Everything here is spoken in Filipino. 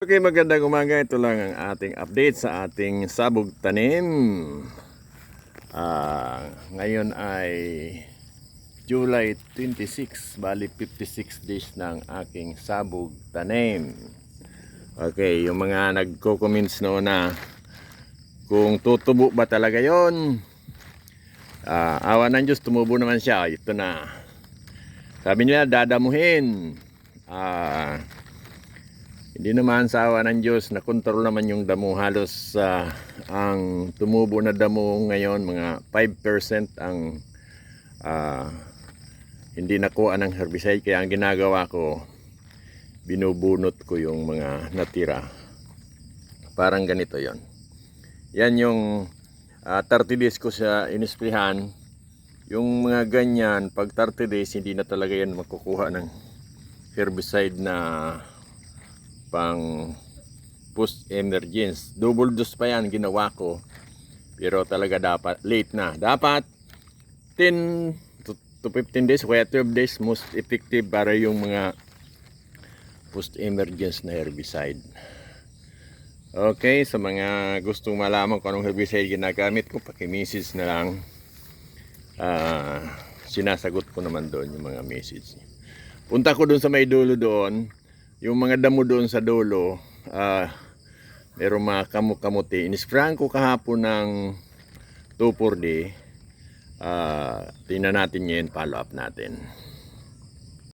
Okay, magandang umaga. Ito lang ang ating update sa ating sabog tanim. Ngayon ay July 26, bali 56 days ng aking sabog tanim. Okay, yung mga nagko-comments noon na kung tutubo ba talaga yon, awa ng Diyos, tumubo naman siya. Ito na. Sabi nila dadamuhin. Hindi naman sa awa ng Diyos, nakontrol naman yung damo. Halos ang tumubo na damo ngayon, mga 5% ang hindi nakuha ng herbicide. Kaya ang ginagawa ko, binubunot ko yung mga natira. Parang ganito yon. Yan yung 30 days ko sa inisprihan. Yung mga ganyan, pag 30 days, hindi na talaga yan makukuha ng herbicide na pang post emergence. Double dose pa yan ginawa ko, pero talaga dapat late na. Dapat 10 to 15 days, kaya 12 days most effective para yung mga post emergence na herbicide. Okay, sa mga gustong malaman kung anong herbicide ginagamit ko, paki-message na lang. Sinasagot ko naman doon yung mga message. Punta ko doon sa may dulo doon, yung mga damo doon sa dulo, merong mga kamuti. Inisprayan ko kahapon ng 2,4-D. Tingnan natin ngayon, follow up natin.